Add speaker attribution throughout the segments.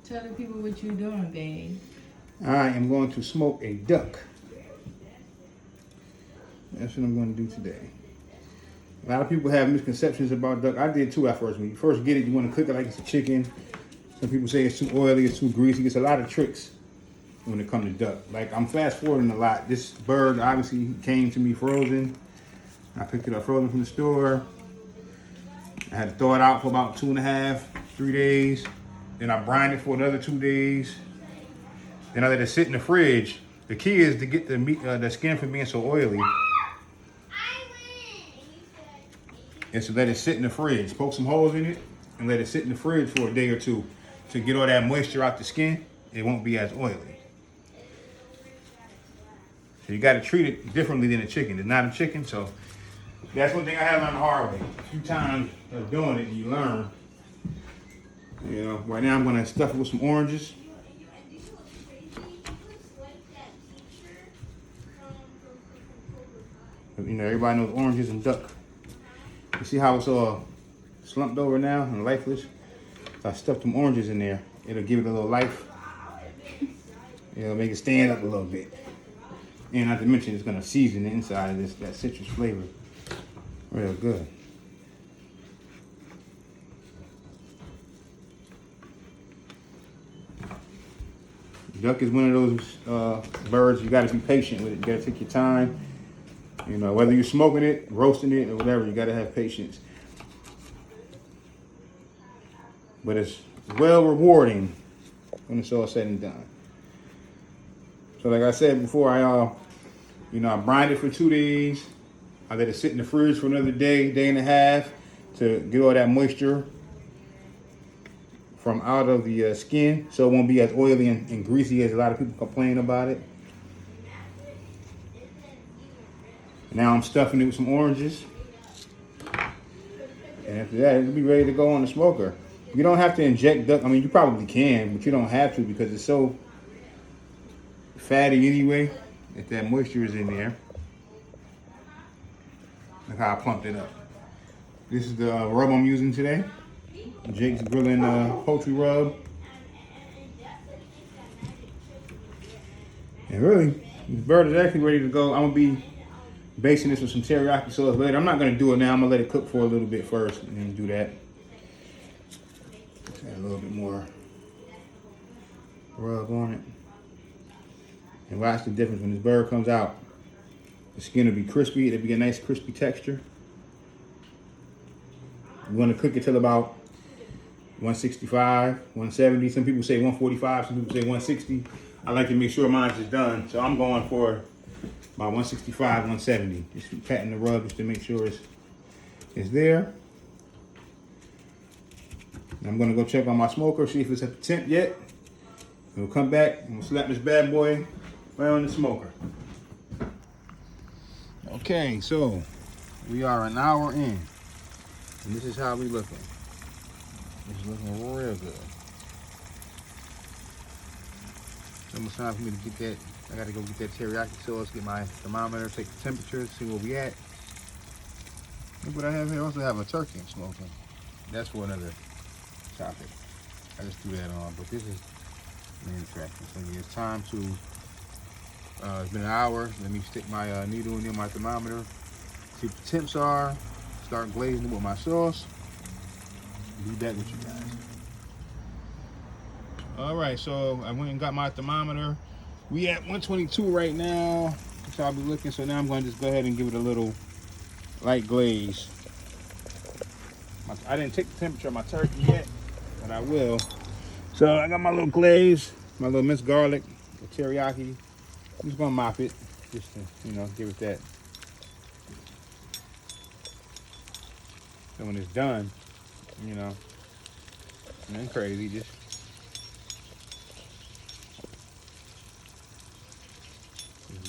Speaker 1: Tell the people what you're doing, babe.
Speaker 2: I am going to smoke a duck. That's what I'm going to do today. A lot of people have misconceptions about duck. I did too at first. When you first get it, you want to cook it like it's a chicken. Some people say it's too oily, it's too greasy. It's a lot of tricks when it comes to duck. Like, I'm fast forwarding a lot. This bird obviously came to me frozen. I picked it up frozen from the store. I had to throw it out for about 2.5, 3 days. Then I brined it for another 2 days. Then I let it sit in the fridge. The key is to get the meat, the skin from being so oily. And so let it sit in the fridge. Poke some holes in it and let it sit in the fridge for a day or two to get all that moisture out the skin. It won't be as oily. So you got to treat it differently than a chicken. It's not a chicken, so that's one thing I had to learn the hard way. A few times of doing it, you learn. You know, right now I'm going to stuff it with some oranges. You know, everybody knows oranges and duck. You see how it's all slumped over now and lifeless? So I stuffed some oranges in there. It'll give it a little life. It'll make it stand up a little bit. And not to mention, it's gonna season the inside of this, that citrus flavor real good. Duck is one of those birds, you gotta be patient with it. You gotta take your time. You know, whether you're smoking it, roasting it, or whatever, you gotta have patience. But it's well rewarding when it's all said and done. So like I said before, I brined it for 2 days. I let it sit in the fridge for another day, day and a half to get all that moisture from out of the skin, so it won't be as oily and greasy as a lot of people complain about it. Now I'm stuffing it with some oranges. And after that, it'll be ready to go on the smoker. You don't have to inject duck. I mean, you probably can, but you don't have to because it's so fatty anyway. If that moisture is in there. Look how I pumped it up. This is the rub I'm using today. Jake's Grilling poultry rub. And really, this bird is actually ready to go. I'm gonna be basting this with some teriyaki sauce later. I'm not gonna do it now. I'm gonna let it cook for a little bit first and then do that. Just add a little bit more rub on it. And watch the difference when this bird comes out. The skin will be crispy. It'll be a nice crispy texture. You want to cook it till about 165, 170. Some people say 145. Some people say 160. I like to make sure mine is done. So I'm going for about 165, 170. Just patting the rub just to make sure it's there. And I'm going to go check on my smoker, see if it's at the temp yet. And we'll come back and we'll slap this bad boy right on the smoker. Okay, so we are an hour in, and this is how we looking. It's looking real good. It's almost time for me to get that. I gotta go get that teriyaki sauce, get my thermometer, take the temperature, see where we at. Look what I have here. I also have a turkey I'm smoking. That's for another topic. I just threw that on, but this is main attraction. So yeah, it's time to. It's been an hour. Let me stick my needle in my thermometer, see what the temps are, start glazing it with my sauce. Be back with you guys. All right, so I went and got my thermometer. We at 122 right now. That's how I'll be looking. So now I'm going to just go ahead and give it a little light glaze. I didn't take the temperature of my turkey yet, but I will. So I got my little glaze, my little minced garlic, the teriyaki. I'm just gonna mop it, just to, give it that. So when it's done, nothing crazy, just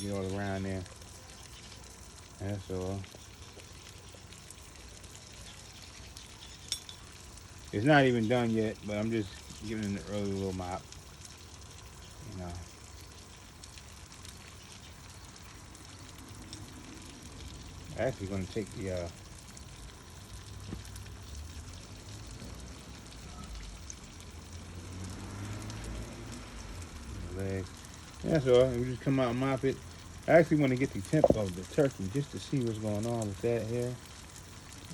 Speaker 2: get all around there. That's all. It's not even done yet, but I'm just giving it an early little mop. Actually going to take the legs. That's all. We just come out and mop it. I actually want to get the temp of the turkey just to see what's going on with that here.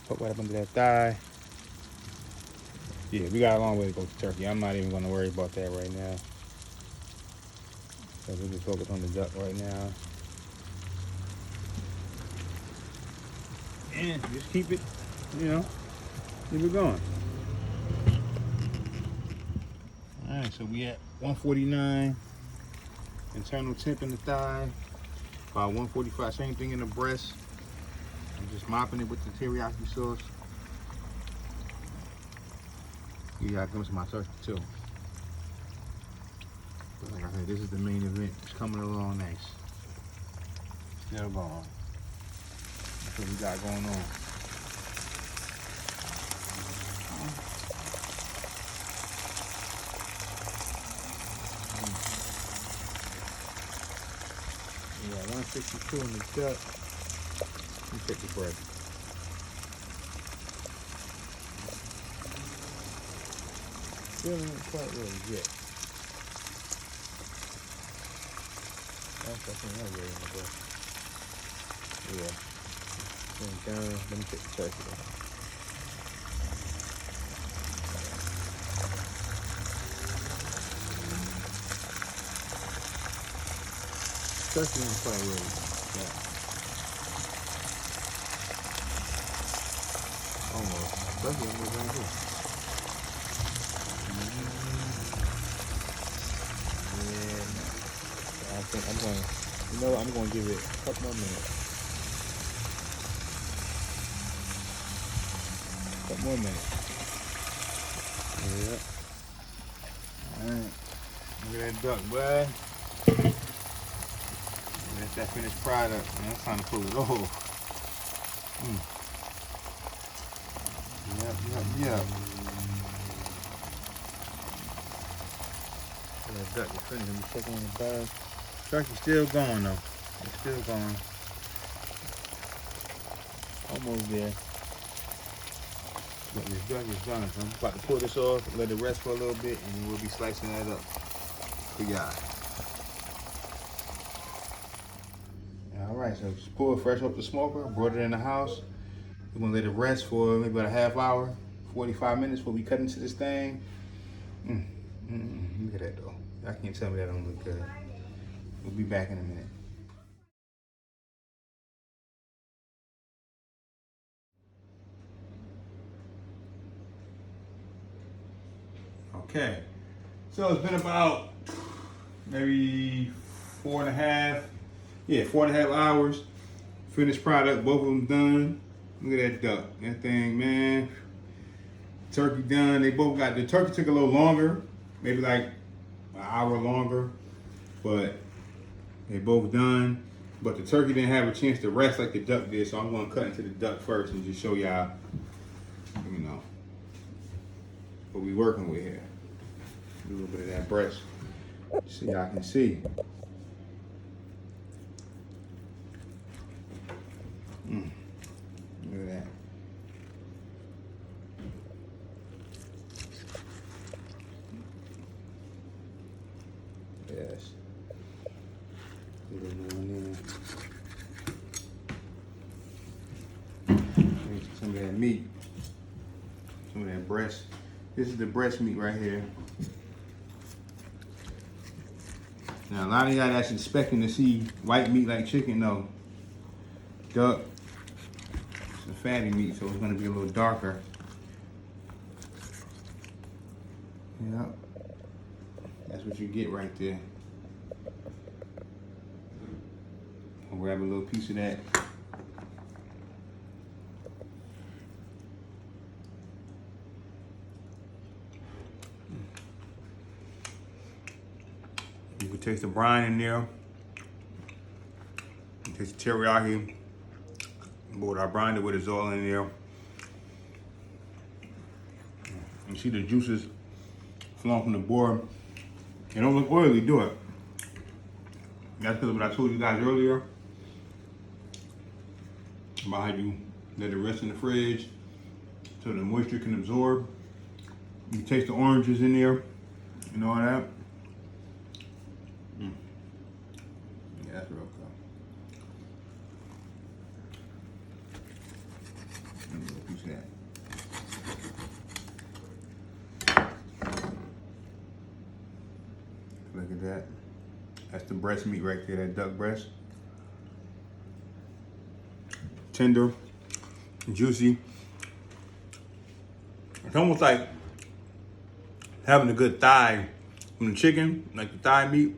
Speaker 2: Put right up under that thigh. Yeah, we got a long way to go to turkey. I'm not even going to worry about that right now. So we just focus on the duck right now. And just keep it, you know, keep it going. All right, so we at 149. Internal temp in the thigh. About 145, same thing in the breast. I'm just mopping it with the teriyaki sauce. Yeah, I comes to my turkey too. But like I said, this is the main event. It's coming along nice. Still going. That's what we got going on. Yeah, 162 in the gut. Let me take the bread. Still ain't quite ready yet. That's not ready in the bread. Yeah. Down. Let me take the turkey down. Turkey ain't quite ready. Yeah. Almost. Turkey almost right here. Yeah. I think I'm going to, you know what, I'm going to give it a couple more minutes. A couple more minutes. Yeah. Alright. Look at that duck, boy. That's that finished product, man. It's time to pull it off. Yep. That duck is finished. Let me check on the bag. Turkey's still going though. It's still going. Almost there. But this duck is done. So I'm about to pull this off, let it rest for a little bit, and then we'll be slicing that up for y'all. Alright, so just pulled it fresh off the smoker, brought it in the house. We're gonna let it rest for maybe about a half hour, 45 minutes before we cut into this thing. Look at that though. Y'all can't tell me that don't look good. We'll be back in a minute. Okay, so it's been about maybe 4.5 hours. Finished product, both of them done. Look at that duck, that thing, man. Turkey done. They both got, the turkey took a little longer, maybe like an hour longer, but they both done. But the turkey didn't have a chance to rest like the duck did, so I'm gonna cut into the duck first and just show y'all, you know, what we working with here. Do a little bit of that breast so y'all can see. Look at that. Yes. A little more in there. Some of that meat. Some of that breast. This is the breast meat right here. Now a lot of y'all that's expecting to see white meat like chicken, no. Duck. It's a fatty meat, so it's gonna be a little darker. Yep. That's what you get right there. I'll grab a little piece of that. You can taste the brine in there. You taste the teriyaki. But I brined it with its oil in there. You see the juices flowing from the board. It don't look oily, do it? That's because of what I told you guys earlier about how you let it rest in the fridge so the moisture can absorb. You taste the oranges in there and all that. Yeah, that's real good. Let me go piece of that. Look at that. That's the breast meat right there, that duck breast. Tender, juicy. It's almost like having a good thigh from the chicken, like the thigh meat.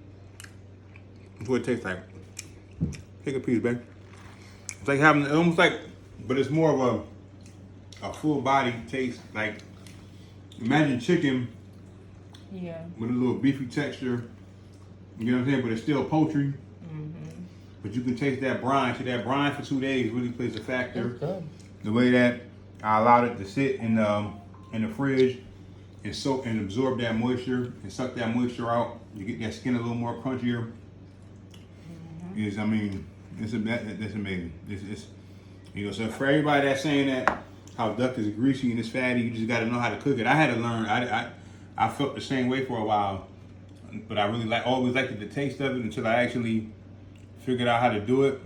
Speaker 2: That's what it tastes like. Take a piece, babe. It's like having, almost like, but it's more of a full body taste. Like, imagine chicken
Speaker 1: Yeah.
Speaker 2: with a little beefy texture. You know what I'm saying? But it's still poultry. But you can taste that brine. See, that brine for 2 days really plays a factor.
Speaker 1: It's good.
Speaker 2: The way that I allowed it to sit in the fridge and soak and absorb that moisture and suck that moisture out. You get that skin a little more crunchier. Is, I mean, that's amazing. It's you know, so for everybody that's saying that how duck is greasy and it's fatty, you just got to know how to cook it. I had to learn. I felt the same way for a while, but I really always liked the taste of it until I actually figured out how to do it.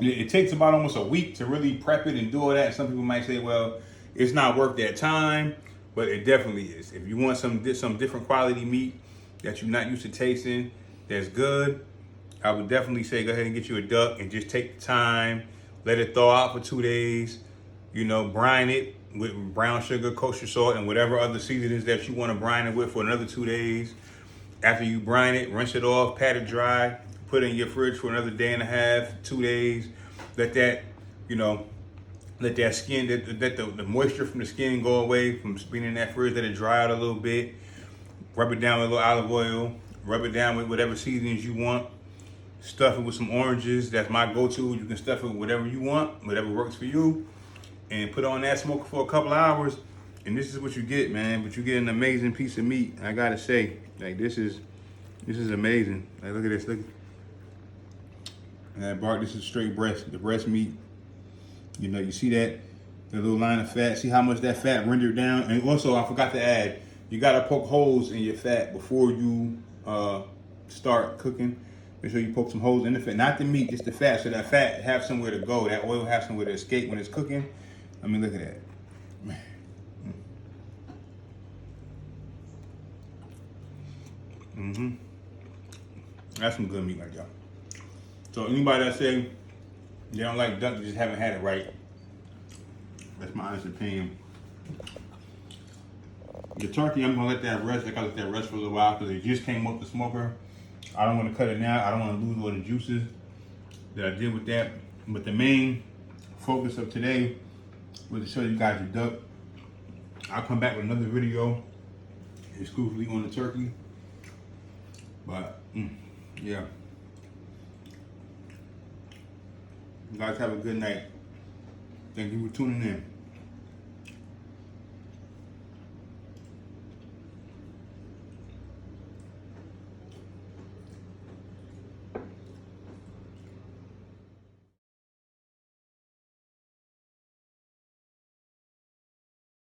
Speaker 2: It takes about almost a week to really prep it and do all that. Some people might say, well, it's not worth that time, but it definitely is. If you want some different quality meat that you're not used to tasting, that's good, I would definitely say go ahead and get you a duck and just take the time, let it thaw out for 2 days, you know, brine it with brown sugar, kosher salt, and whatever other seasonings that you want to brine it with for another 2 days. After you brine it, rinse it off, pat it dry, put it in your fridge for another day and a half, 2 days. Let that, you know, let that skin, let the moisture from the skin go away from being in that fridge, let it dry out a little bit. Rub it down with a little olive oil, rub it down with whatever seasonings you want. Stuff it with some oranges. That's my go-to. You can stuff it with whatever you want, whatever works for you. And put it on that smoker for a couple hours. And this is what you get, man. But you get an amazing piece of meat. I gotta say, like this is amazing. Like look at this, look. And that bark, this is straight breast, the breast meat. You know, you see that, the little line of fat. See how much that fat rendered down? And also, I forgot to add, you gotta poke holes in your fat before you start cooking. Make sure you poke some holes in the fat, not the meat, just the fat, so that fat have somewhere to go. That oil have somewhere to escape when it's cooking. I mean, look at that. That's some good meat right there. So anybody that say they don't like duck, you just haven't had it right. That's my honest opinion. The turkey, I'm gonna let that rest. I gotta let that rest for a little while because it just came off the smoker. I don't want to cut it now. I don't want to lose all the juices that I did with that. But the main focus of today was to show you guys the duck. I'll come back with another video exclusively on the turkey. But yeah. You guys have a good night. Thank you for tuning in.